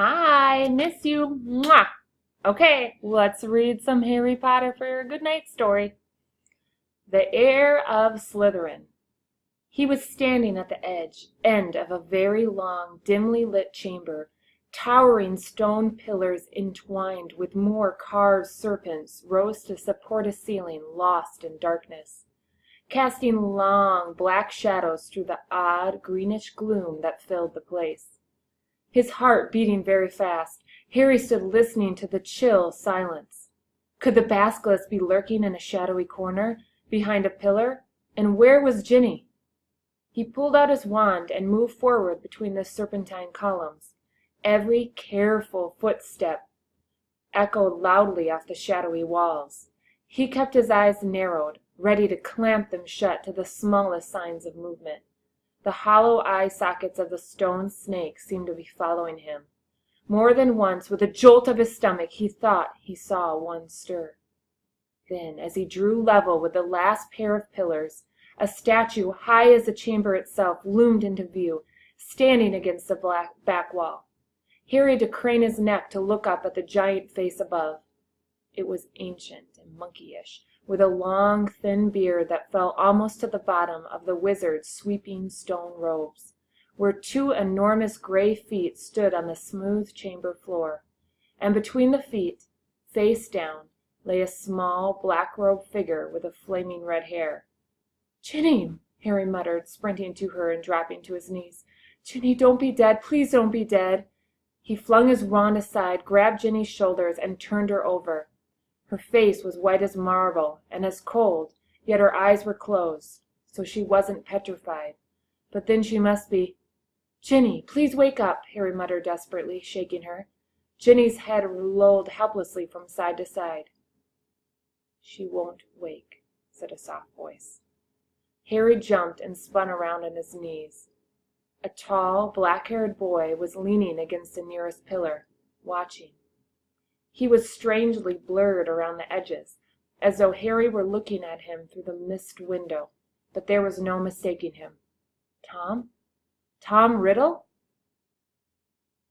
Hi, miss you. Mwah. Okay, let's read some Harry Potter for your good night story. The Heir of Slytherin. He was standing at the end of a very long, dimly lit chamber. Towering stone pillars entwined with more carved serpents rose to support a ceiling lost in darkness, casting long black shadows through the odd greenish gloom that filled the place. His heart beating very fast, Harry stood listening to the chill silence. Could the basilisk be lurking in a shadowy corner, behind a pillar? And where was Ginny? He pulled out his wand and moved forward between the serpentine columns. Every careful footstep echoed loudly off the shadowy walls. He kept his eyes narrowed, ready to clamp them shut to the smallest signs of movement. The hollow eye sockets of the stone snake seemed to be following him. More than once, with a jolt of his stomach, he thought he saw one stir. Then, as he drew level with the last pair of pillars, a statue high as the chamber itself loomed into view, standing against the back wall. Harry had to crane his neck to look up at the giant face above. It was ancient and monkeyish, with a long, thin beard that fell almost to the bottom of the wizard's sweeping stone robes, where two enormous gray feet stood on the smooth chamber floor, and between the feet, face down, lay a small, black-robed figure with a flaming red hair. "Ginny!" Harry muttered, sprinting to her and dropping to his knees. "Ginny, don't be dead! Please don't be dead!" He flung his wand aside, grabbed Ginny's shoulders, and turned her over. Her face was white as marble and as cold, yet her eyes were closed, so she wasn't petrified. But then she must be. "Ginny, please wake up," Harry muttered desperately, shaking her. Ginny's head rolled helplessly from side to side. "She won't wake," said a soft voice. Harry jumped and spun around on his knees. A tall, black-haired boy was leaning against the nearest pillar, watching. He was strangely blurred around the edges, as though Harry were looking at him through the mist window, but there was no mistaking him. "Tom? Tom Riddle?"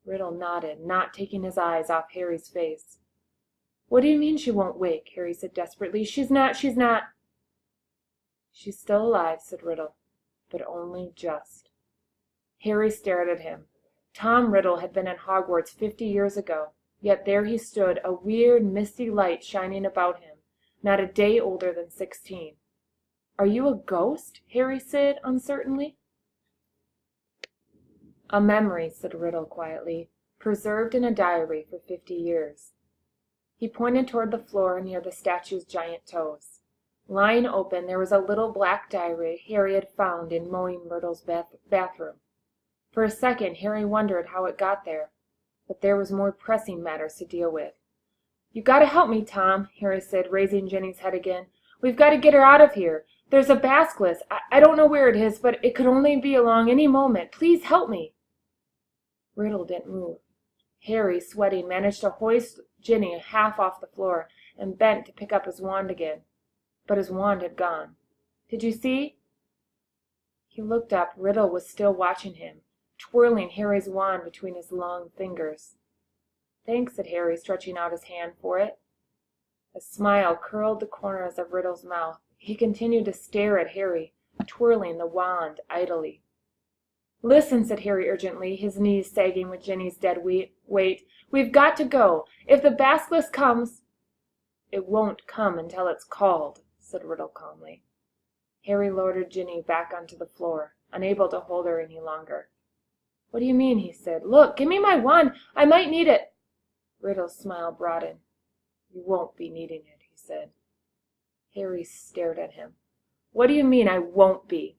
Riddle nodded, not taking his eyes off Harry's face. "What do you mean she won't wake?" Harry said desperately. She's not. "She's still alive," said Riddle, "but only just." Harry stared at him. Tom Riddle had been at Hogwarts 50 years ago, yet there he stood, a weird, misty light shining about him, not a day older than 16. "Are you a ghost?" Harry said uncertainly. "A memory," said Riddle quietly, "preserved in a diary for 50 years." He pointed toward the floor near the statue's giant toes. Lying open, there was a little black diary Harry had found in Mowing Myrtle's bathroom. For a second, Harry wondered how it got there, but there was more pressing matters to deal with. "You gotta help me, Tom," Harry said, raising Ginny's head again. "We've got to get her out of here. There's a basilisk. I don't know where it is, but it could only be along any moment. Please help me." Riddle didn't move. Harry, sweating, managed to hoist Ginny half off the floor and bent to pick up his wand again. But his wand had gone. "Did you see?" He looked up. Riddle was still watching him, twirling Harry's wand between his long fingers. "Thanks," said Harry, stretching out his hand for it. A smile curled the corners of Riddle's mouth. He continued to stare at Harry, twirling the wand idly. "Listen," said Harry urgently, his knees sagging with Ginny's dead weight. "We've got to go. If the basilisk comes—" "It won't come until it's called," said Riddle calmly. Harry lowered Ginny back onto the floor, unable to hold her any longer. "What do you mean?" he said. "Look, give me my wand. I might need it." Riddle's smile broadened. "You won't be needing it," he said. Harry stared at him. "What do you mean, I won't be?"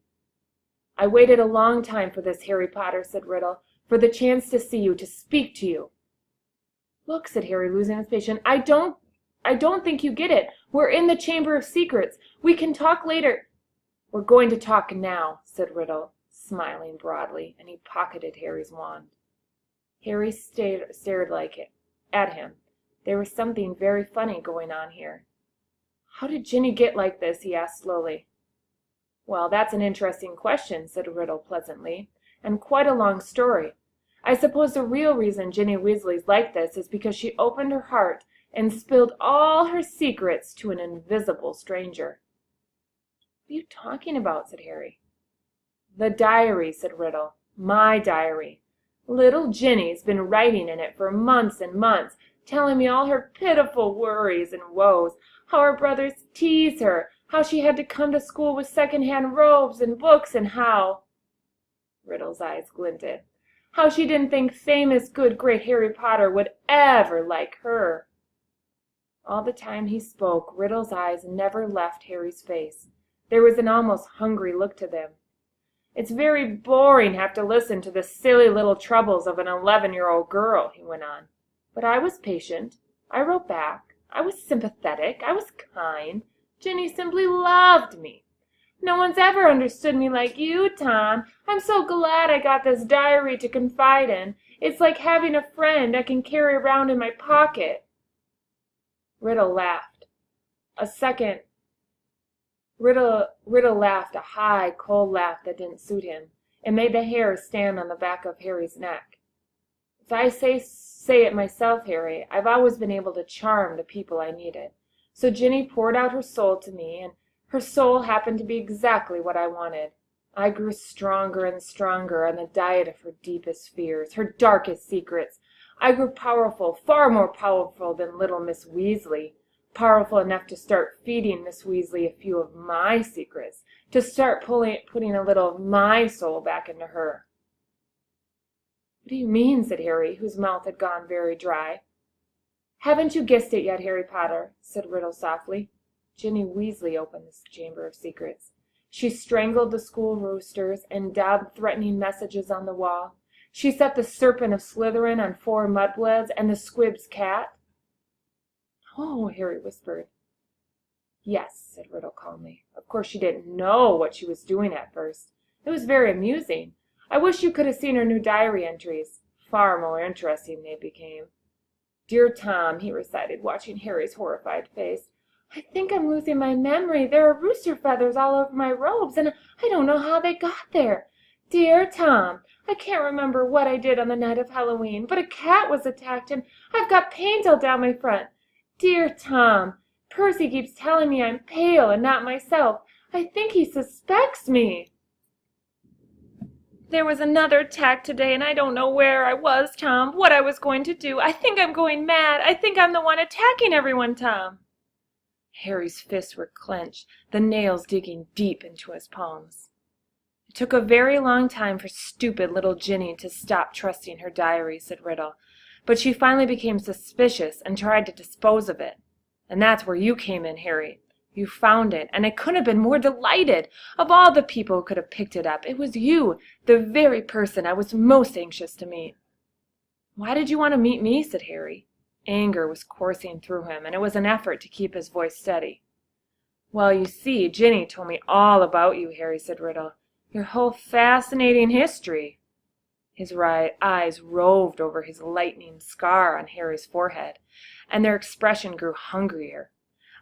"I waited a long time for this, Harry Potter," said Riddle, "for the chance to see you, to speak to you." "Look," said Harry, losing his patience, I don't think you get it. We're in the Chamber of Secrets. We can talk later." "We're going to talk now," said Riddle, smiling broadly, and he pocketed Harry's wand. Harry stared at him. There was something very funny going on here. "How did Ginny get like this?" he asked slowly. "Well, that's an interesting question," said Riddle pleasantly, "and quite a long story. I suppose the real reason Ginny Weasley's like this is because she opened her heart and spilled all her secrets to an invisible stranger." "What are you talking about?" said Harry. "The diary," said Riddle. "My diary. Little Ginny's been writing in it for months and months, telling me all her pitiful worries and woes, how her brothers tease her, how she had to come to school with second-hand robes and books, and how—" Riddle's eyes glinted. "How she didn't think famous good great Harry Potter would ever like her." All the time he spoke, Riddle's eyes never left Harry's face. There was an almost hungry look to them. "It's very boring have to listen to the silly little troubles of an 11-year-old girl," he went on. "But I was patient. I wrote back. I was sympathetic. I was kind. Ginny simply loved me. No one's ever understood me like you, Tom. I'm so glad I got this diary to confide in. It's like having a friend I can carry around in my pocket." Riddle laughed. Riddle laughed a high, cold laugh that didn't suit him. It made the hair stand on the back of Harry's neck. "If I say it myself, Harry, I've always been able to charm the people I needed. So Ginny poured out her soul to me, and her soul happened to be exactly what I wanted. I grew stronger and stronger on the diet of her deepest fears, her darkest secrets. I grew powerful, far more powerful than little Miss Weasley, powerful enough to start feeding Miss Weasley a few of my secrets, to start putting a little of my soul back into her." "What do you mean?" said Harry, whose mouth had gone very dry. "Haven't you guessed it yet, Harry Potter?" said Riddle softly. "Ginny Weasley opened this chamber of secrets. She strangled the school roosters and daubed threatening messages on the wall. She set the serpent of Slytherin on 4 mudbloods and the squib's cat." "Oh," Harry whispered. "Yes," said Riddle calmly. "Of course she didn't know what she was doing at first. It was very amusing. I wish you could have seen her new diary entries. Far more interesting they became. 'Dear Tom,'" he recited, watching Harry's horrified face, "I think I'm losing my memory. There are rooster feathers all over my robes, and I don't know how they got there. Dear Tom, I can't remember what I did on the night of Halloween, but a cat was attacked, and I've got paint all down my front. Dear Tom, Percy keeps telling me I'm pale and not myself. I think he suspects me. There was another attack today, and I don't know where I was, Tom, what I was going to do. I think I'm going mad. I think I'm the one attacking everyone, Tom." Harry's fists were clenched, the nails digging deep into his palms. "It took a very long time for stupid little Ginny to stop trusting her diary," said Riddle. "But she finally became suspicious and tried to dispose of it. And that's where you came in, Harry. You found it, and I couldn't have been more delighted. Of all the people who could have picked it up, it was you, the very person I was most anxious to meet." "Why did you want to meet me?" said Harry. Anger was coursing through him, and it was an effort to keep his voice steady. "Well, you see, Ginny told me all about you, Harry," said Riddle. "Your whole fascinating history." His eyes roved over his lightning scar on Harry's forehead, and their expression grew hungrier.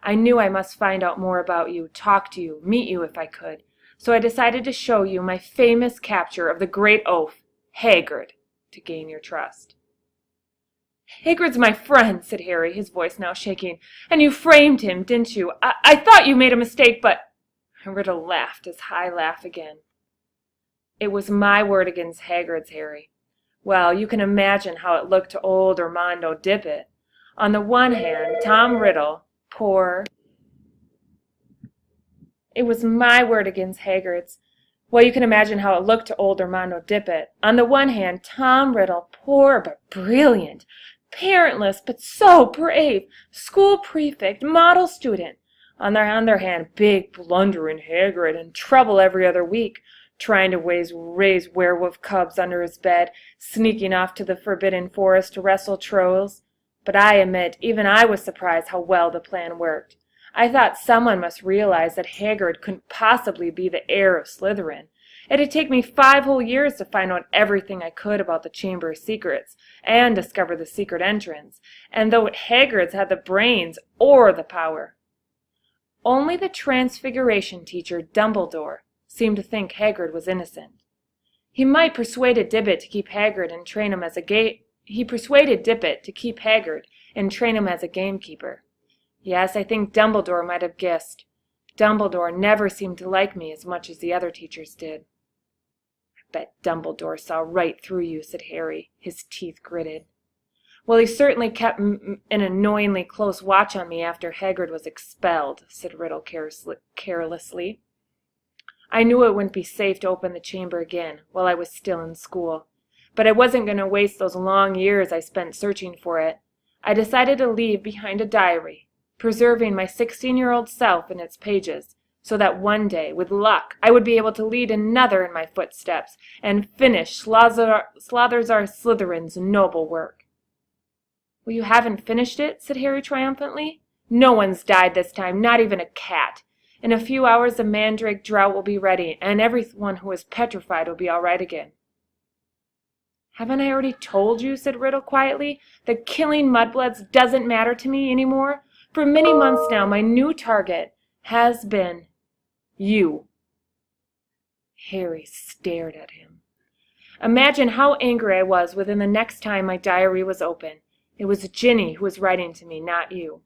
"I knew I must find out more about you, talk to you, meet you if I could, so I decided to show you my famous capture of the great oaf, Hagrid, to gain your trust." "Hagrid's my friend," said Harry, his voice now shaking. "And you framed him, didn't you? I thought you made a mistake, but—" Riddle laughed his high laugh again. "It was my word against Hagrid's, Harry. Well, you can imagine how it looked to old Armando Dippet. On the one hand, Tom Riddle, poor—" "It was my word against Hagrid's. Well, you can imagine how it looked to old Armando Dippet. On the one hand, Tom Riddle, poor but brilliant, parentless but so brave, school prefect, model student. On the other hand, big, blundering Hagrid, in trouble every other week, trying to raise werewolf cubs under his bed, sneaking off to the forbidden forest to wrestle trolls. But I admit, even I was surprised how well the plan worked. I thought someone must realize that Hagrid couldn't possibly be the heir of Slytherin. It'd take me 5 whole years to find out everything I could about the Chamber of Secrets, and discover the secret entrance, and though Hagrid's had the brains or the power. Only the Transfiguration teacher, Dumbledore, seemed to think Hagrid was innocent. He might persuaded Dippet to keep Haggard and train him as a He persuaded Dippet to keep Haggard and train him as a gamekeeper. Yes, I think Dumbledore might have guessed. Dumbledore never seemed to like me as much as the other teachers did. I bet Dumbledore saw right through you, said Harry, his teeth gritted. Well, he certainly kept an annoyingly close watch on me after Haggard was expelled, said Riddle carelessly. I knew it wouldn't be safe to open the chamber again while I was still in school, but I wasn't going to waste those long years I spent searching for it. I decided to leave behind a diary, preserving my 16-year-old self in its pages, so that one day, with luck, I would be able to lead another in my footsteps and finish Slothar Slytherin's noble work. Well, you haven't finished it, said Harry triumphantly. No one's died this time, not even a cat. In a few hours the mandrake drought will be ready, and everyone who is petrified will be all right again. Haven't I already told you, said Riddle quietly, that killing mudbloods doesn't matter to me anymore? For many months now my new target has been you. Harry stared at him. Imagine how angry I was within the next time my diary was open. It was Ginny who was writing to me, not you.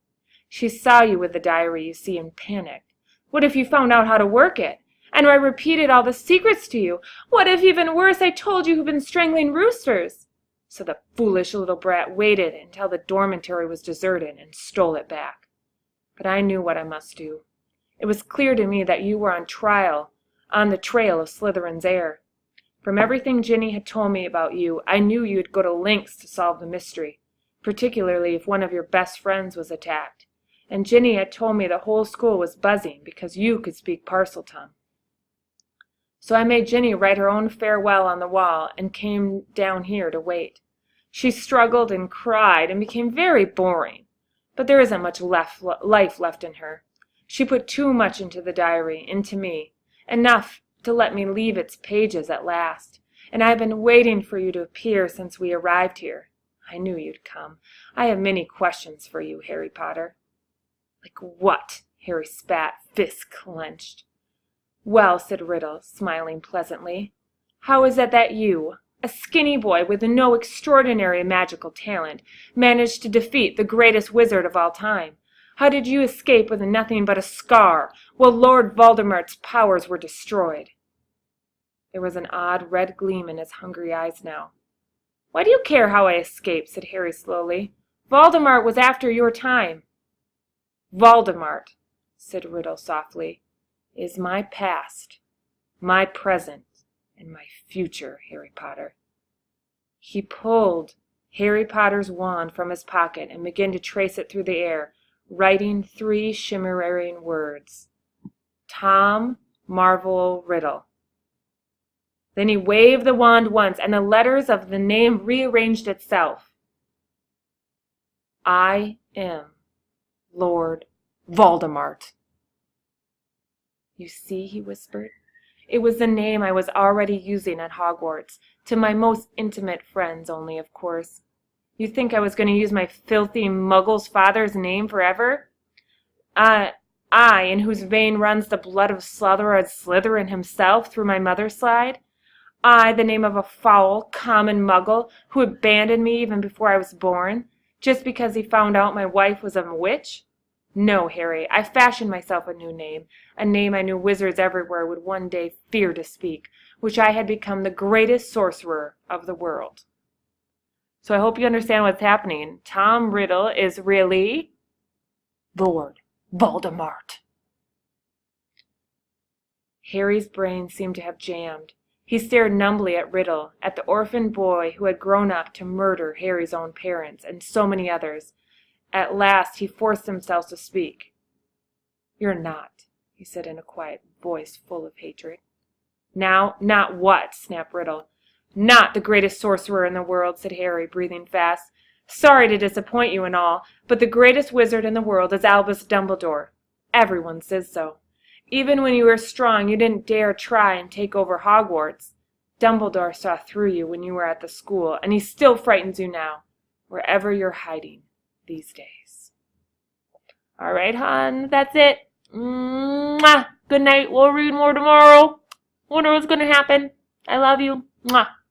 She saw you with the diary, you see, and panicked. What if you found out how to work it? And I repeated all the secrets to you? What if, even worse, I told you who'd been strangling roosters? So the foolish little brat waited until the dormitory was deserted and stole it back. But I knew what I must do. It was clear to me that you were on the trail of Slytherin's heir. From everything Ginny had told me about you, I knew you'd go to lengths to solve the mystery, particularly if one of your best friends was attacked. And Ginny had told me the whole school was buzzing because you could speak Parseltongue. So I made Ginny write her own farewell on the wall and came down here to wait. She struggled and cried and became very boring, but there isn't much life left in her. She put too much into the diary, into me, enough to let me leave its pages at last, and I've been waiting for you to appear since we arrived here. I knew you'd come. I have many questions for you, Harry Potter. Like what? Harry spat, fists clenched. Well, said Riddle, smiling pleasantly, how is it that you, a skinny boy with no extraordinary magical talent, managed to defeat the greatest wizard of all time? How did you escape with nothing but a scar, while Lord Voldemort's powers were destroyed? There was an odd red gleam in his hungry eyes now. Why do you care how I escaped? Said Harry slowly. Voldemort was after your time. Voldemort, said Riddle softly, is my past, my present, and my future, Harry Potter. He pulled Harry Potter's wand from his pocket and began to trace it through the air, writing 3 shimmering words. Tom Marvell Riddle. Then he waved the wand once, and the letters of the name rearranged itself. I am Lord Voldemort. You see, he whispered. It was the name I was already using at Hogwarts, to my most intimate friends only, of course. You think I was going to use my filthy Muggle's father's name forever? I, in whose vein runs the blood of Slytherin himself through my mother's side? I, the name of a foul, common Muggle who abandoned me even before I was born, just because he found out my wife was a witch? No, Harry, I fashioned myself a name I knew wizards everywhere would one day fear to speak, which I had become the greatest sorcerer of the world. So I hope you understand what's happening. Tom Riddle is really Lord Voldemort. Harry's brain seemed to have jammed. He stared numbly at Riddle, at the orphan boy who had grown up to murder Harry's own parents and so many others. At last he forced himself to speak. You're not, he said in a quiet voice full of hatred. Now, not what? Snapped Riddle. Not the greatest sorcerer in the world, said Harry, breathing fast. Sorry to disappoint you and all, but the greatest wizard in the world is Albus Dumbledore. Everyone says so. Even when you were strong, you didn't dare try and take over Hogwarts. Dumbledore saw through you when you were at the school, and he still frightens you now, wherever you're hiding these days. All right, hon, that's it. Mwah! Good night. We'll read more tomorrow. Wonder what's going to happen. I love you. Mwah.